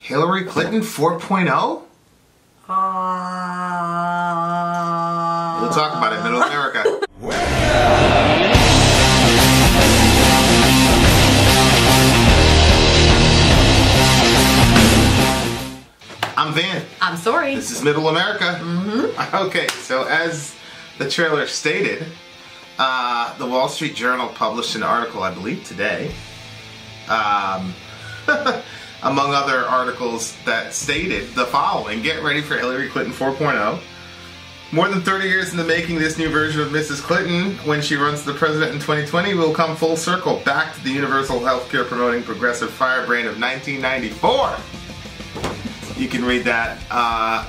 Hillary Clinton 4.0? We'll talk about it in Middle America. I'm Vin. I'm Sori. This is Middle America. Okay, so as the trailer stated, the Wall Street Journal published an article, I believe today, among other articles that stated the following: get ready for Hillary Clinton 4.0. More than 30 years in the making, this new version of Mrs. Clinton, when she runs for the president in 2020, will come full circle, back to the universal healthcare promoting progressive firebrand of 1994. You can read that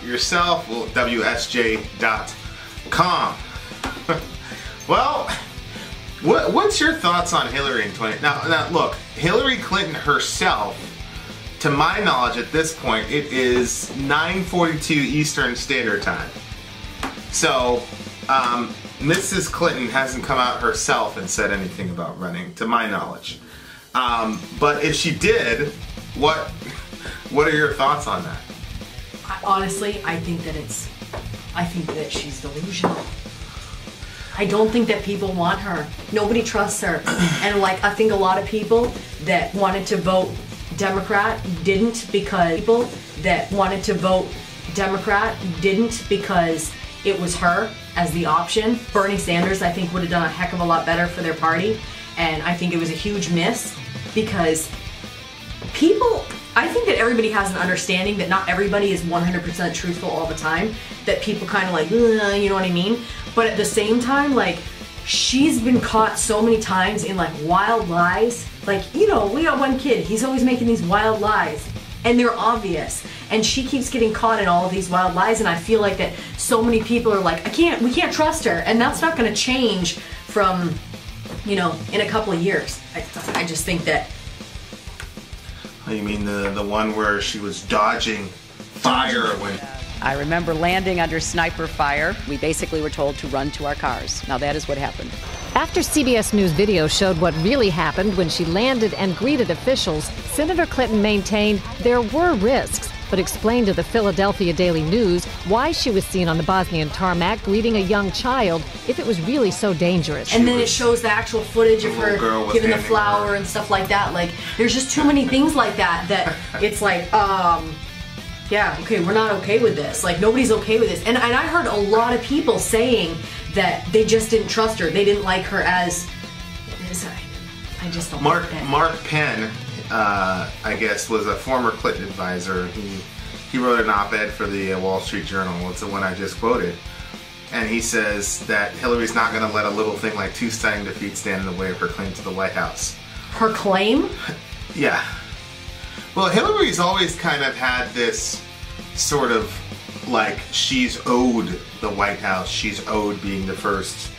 yourself, WSJ.com. Well, what's your thoughts on Hillary in 20... Now, look, Hillary Clinton herself, to my knowledge at this point, it is 9:42 Eastern Standard Time. So, Mrs. Clinton hasn't come out herself and said anything about running, to my knowledge. But if she did, what are your thoughts on that? Honestly, I think that she's delusional. I don't think that people want her. Nobody trusts her. And like, I think a lot of people that wanted to vote Democrat didn't because it was her as the option. Bernie Sanders, I think, would have done a heck of a lot better for their party. And I think it was a huge miss because I think that everybody has an understanding that not everybody is 100% truthful all the time. That people kind of like, you know what I mean? But at the same time, like, she's been caught so many times in like wild lies. Like, you know, we got one kid, he's always making these wild lies. And they're obvious. And she keeps getting caught in all of these wild lies, and I feel like that so many people are like, we can't trust her. And that's not gonna change from, you know, in a couple of years. I just think that. Oh, you mean the one where she was dodging fire when... I remember landing under sniper fire. We basically were told to run to our cars. Now that is what happened. After CBS News video showed what really happened when she landed and greeted officials, Senator Clinton maintained there were risks, but explained to the Philadelphia Daily News why she was seen on the Bosnian tarmac greeting a young child if it was really so dangerous. And then it shows the actual footage of her giving the flower and stuff like that. Like, there's just too many things like that it's like, yeah, okay, we're not okay with this. Like, nobody's okay with this. And I heard a lot of people saying that they just didn't trust her. They didn't like her as... I just don't like that. Mark Penn, I guess, was a former Clinton advisor. He wrote an op-ed for the Wall Street Journal. It's the one I just quoted. And he says that Hillary's not going to let a little thing like two stunning defeats stand in the way of her claim to the White House. Her claim? Yeah. Well, Hillary's always kind of had this sort of, like, she's owed the White House. She's owed being the first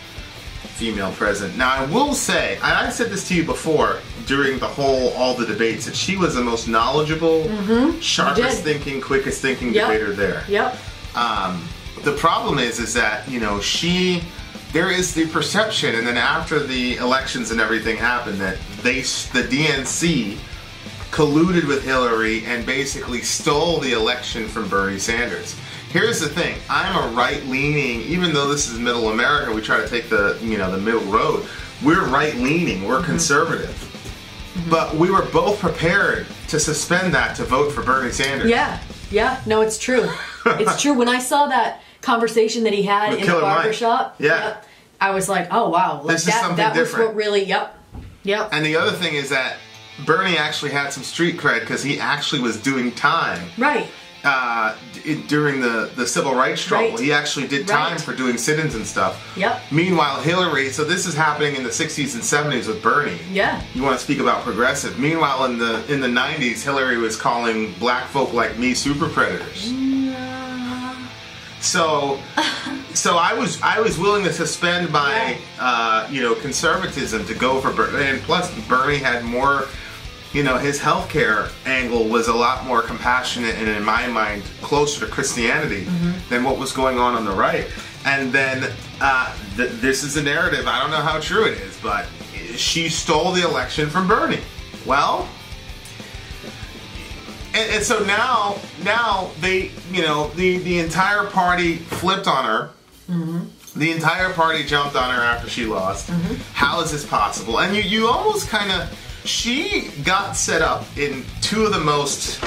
female president. Now, I will say, and I said this to you before, during all the debates, that she was the most knowledgeable, sharpest thinking, quickest thinking debater there. Yep. The problem is that, you know, there is the perception, and then after the elections and everything happened, that the DNC colluded with Hillary and basically stole the election from Bernie Sanders. Here's the thing, I'm a right-leaning, even though this is Middle America, we try to take the middle road. We're right-leaning, we're conservative. But we were both prepared to suspend that to vote for Bernie Sanders. Yeah, no, it's true. It's true. When I saw that conversation that he had in the barbershop, I was like, oh wow, like, this is something different. Was what really, yep. And the other thing is that Bernie actually had some street cred because he actually was doing time. Right. During the civil rights struggle. Right. He actually did time for doing sit-ins and stuff. Yep. Meanwhile, Hillary, so this is happening in the 60s and 70s with Bernie. Yeah. You want to speak about progressive. Meanwhile, in the 90s, Hillary was calling black folk like me super predators. So I was willing to suspend my conservatism to go for Bernie, and plus Bernie had more, his healthcare angle was a lot more compassionate and in my mind closer to Christianity than what was going on the right. And then this is a narrative, I don't know how true it is, but she stole the election from Bernie. Well, And so now they, you know, the entire party flipped on her. The entire party jumped on her after she lost. How is this possible? And you almost kind of, she got set up in two of the most,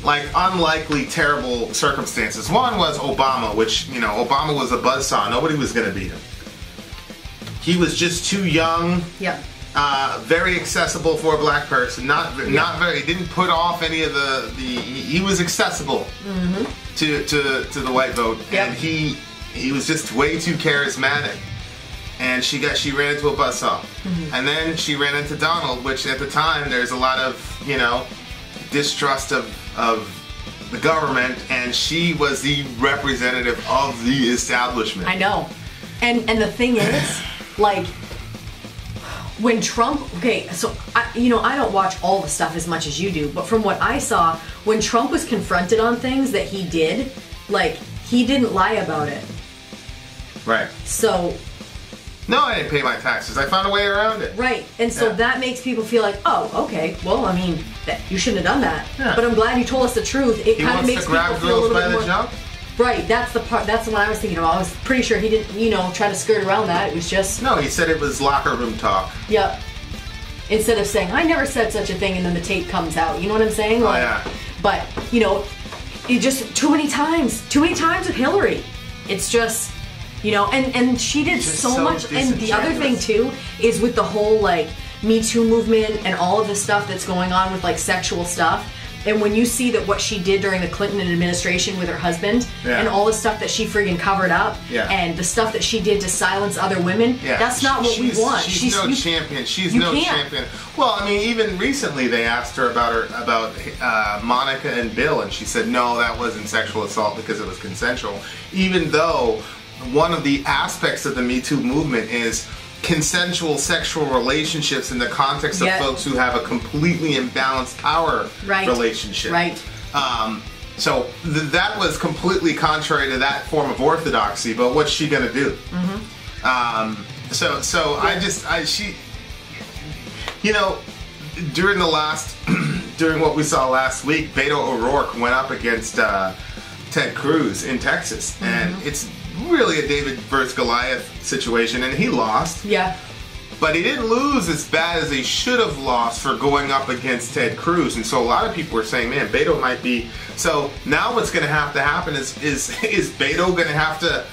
like, unlikely, terrible circumstances. One was Obama, which, you know, Obama was a buzzsaw. Nobody was going to beat him. He was just too young. Yep. Very accessible for a black person. Not very. He didn't put off any of the. He was accessible to the white vote, and he was just way too charismatic. And she ran into a buzzsaw, and then she ran into Donald, which at the time there's a lot of, you know, distrust of the government, and she was the representative of the establishment. I know, and the thing is, like, when Trump, okay, so I don't watch all the stuff as much as you do, but from what I saw, when Trump was confronted on things that he did, like, he didn't lie about it. Right. So. No, I didn't pay my taxes. I found a way around it. Right, and so that makes people feel like, oh, okay, well, I mean, you shouldn't have done that. Yeah. But I'm glad you told us the truth. It kind of makes people feel a little bit more. Jump? Right, that's the part. That's the one I was thinking of. I was pretty sure he didn't, you know, try to skirt around that. It was just. No, he said it was locker room talk. Yep. Instead of saying, I never said such a thing, and then the tape comes out. You know what I'm saying? Like, yeah. But, you know, it just too many times with Hillary. It's just. You know, and she did so much. And the other thing, too, is with the whole, like, Me Too movement and all of the stuff that's going on with, like, sexual stuff. And when you see that what she did during the Clinton administration with her husband and all the stuff that she friggin' covered up and the stuff that she did to silence other women, that's not what we want. She's no champion. She's no champion. Well, I mean, even recently they asked her about Monica and Bill, and she said, no, that wasn't sexual assault because it was consensual. Even though one of the aspects of the Me Too movement is consensual sexual relationships in the context of folks who have a completely imbalanced power relationship. Right. So that was completely contrary to that form of orthodoxy. But what's she gonna do? She, you know, during what we saw last week, Beto O'Rourke went up against Ted Cruz in Texas, and it's really a David versus Goliath situation, and he lost. Yeah. But he didn't lose as bad as he should have lost for going up against Ted Cruz, and so a lot of people were saying, man, Beto might be. So now what's going to have to happen is Beto going to have to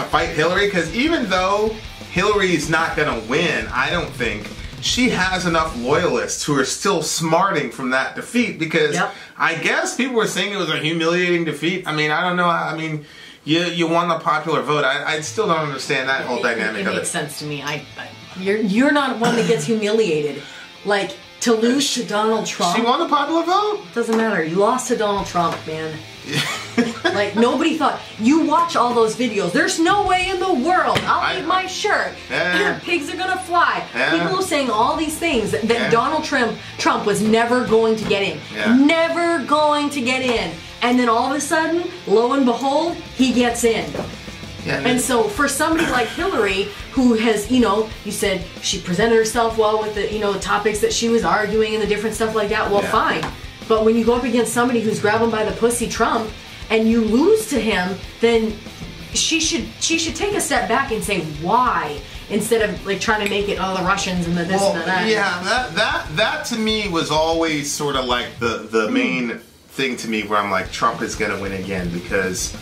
fight Hillary? Because even though Hillary's not going to win, I don't think she has enough loyalists who are still smarting from that defeat, because I guess people were saying it was a humiliating defeat. I mean, I don't know. I mean, you won the popular vote. I still don't understand that whole dynamic of it. It makes sense to me. You're not one that gets humiliated. Like, to lose to Donald Trump. She won the popular vote? Doesn't matter. You lost to Donald Trump, man. Like, nobody thought. You watch all those videos. There's no way in the world I'll leave my shirt. Your pigs are gonna fly. People are saying all these things that Donald Trump was never going to get in. Never going to get in. And then all of a sudden, lo and behold, he gets in. And so for somebody like Hillary, who has, you know, you said she presented herself well with the, you know, the topics that she was arguing and the different stuff like that, well, fine. But when you go up against somebody who's grabbing by the pussy, Trump, and you lose to him, then she should take a step back and say why, instead of like trying to make it, oh, the Russians and the this and the that. Yeah, that to me was always sort of like the main thing to me, where I'm like, Trump is going to win again, because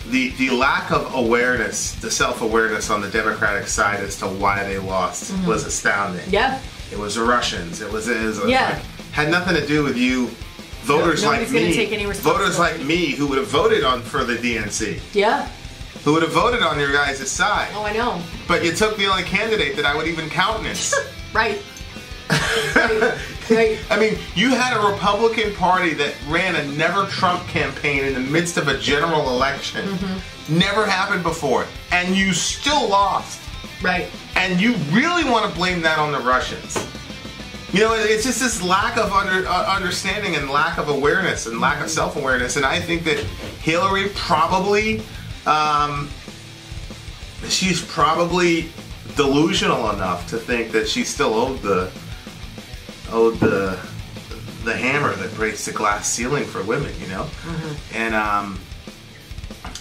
the lack of awareness, the self-awareness on the Democratic side as to why they lost was astounding. Yeah. It was the Russians. It was like, had nothing to do with you. Voters like me, voters like me, who would have voted for the DNC. Yeah. Who would have voted on your guys' side. Oh, I know. But you took the only candidate that I would even countenance. Right. Right. I mean, you had a Republican Party that ran a Never Trump campaign in the midst of a general election. Never happened before. And you still lost. Right. And you really want to blame that on the Russians. You know, it's just this lack of understanding and lack of awareness and lack of self-awareness. And I think that Hillary probably, she's probably delusional enough to think that she still owed the hammer that breaks the glass ceiling for women, you know? And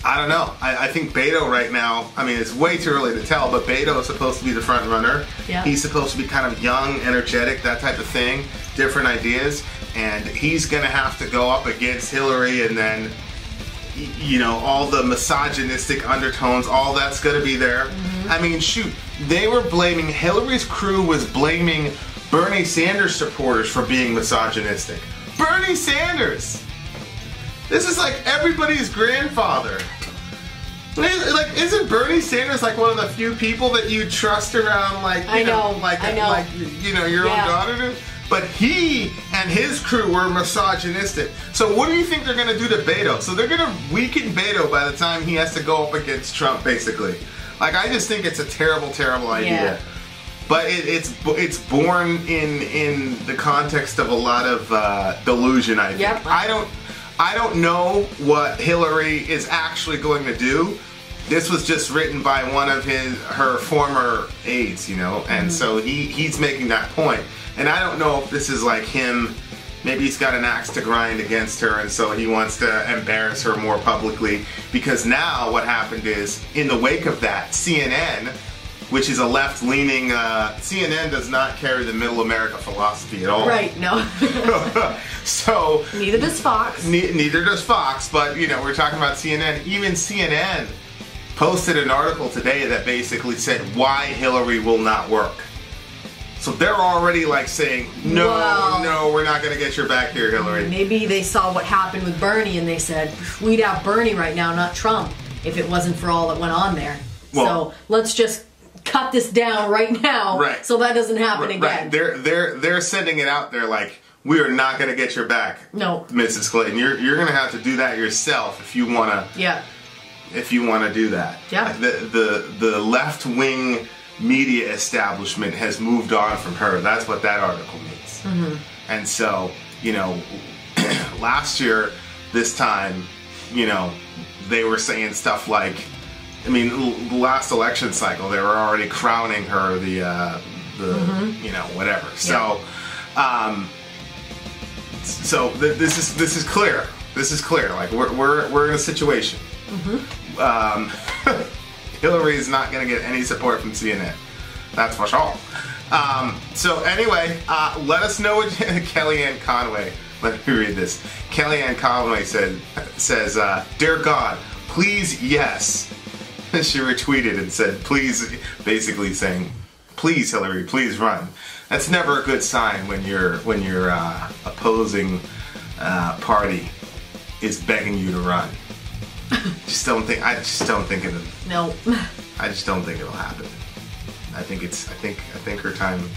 I don't know. I think Beto right now, I mean, it's way too early to tell, but Beto is supposed to be the front runner. Yeah. He's supposed to be kind of young, energetic, that type of thing, different ideas, and he's going to have to go up against Hillary, and then, you know, all the misogynistic undertones, all that's going to be there. I mean, shoot, they were blaming, Hillary's crew was blaming Bernie Sanders supporters for being misogynistic. Bernie Sanders! This is like everybody's grandfather. Like, isn't Bernie Sanders like one of the few people that you trust around, like, you know, like you know, your own daughter? But he and his crew were misogynistic. So what do you think they're going to do to Beto? So they're going to weaken Beto by the time he has to go up against Trump, basically. Like, I just think it's a terrible, terrible idea. Yeah. But it's born in the context of a lot of delusion, I think. Yep. I don't know what Hillary is actually going to do. This was just written by one of her former aides, you know, and so he's making that point. And I don't know if this is like him, maybe he's got an axe to grind against her, and so he wants to embarrass her more publicly. Because now what happened is, in the wake of that, CNN, which is a left-leaning, CNN does not carry the middle America philosophy at all. Right, no. So neither does Fox. Neither does Fox, but, you know, we're talking about CNN. Even CNN posted an article today that basically said why Hillary will not work. So they're already like saying, no, we're not going to get your back here, Hillary. Maybe they saw what happened with Bernie and they said, we'd have Bernie right now, not Trump, if it wasn't for all that went on there. Well, so let's just cut this down right now, so that doesn't happen again. Right. They're sending it out there like, we are not going to get your back, no, Mrs. Clinton. You're going to have to do that yourself if you want to. Yeah. If you want to do that. Yeah. The left wing media establishment has moved on from her. That's what that article means. And so, you know, last year, this time, you know, they were saying stuff like, I mean, the last election cycle, they were already crowning her the you know, whatever. So, this is clear. This is clear. Like, we're in a situation. Hillary is not going to get any support from CNN. That's for sure. So anyway, let us know what Kellyanne Conway. Let me read this. Kellyanne Conway says, "Dear God, please, yes." She retweeted and said, "Please," basically saying, "Please, Hillary, please run." That's never a good sign when your opposing party is begging you to run. I just don't think it'll. No. I just don't think it'll happen. I think her time,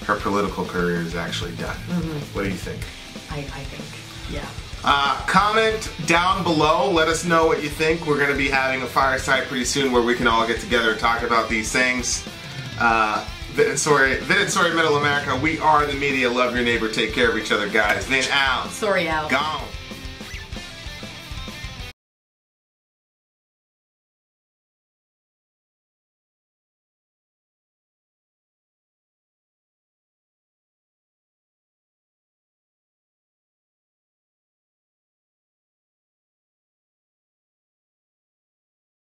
her political career is actually done. What do you think? I think, yeah. Comment down below. Let us know what you think. We're going to be having a fireside pretty soon where we can all get together and talk about these things. Vin and Sori, Middle America. We are the media. Love your neighbor. Take care of each other, guys. Vin out. Sori out. Gone.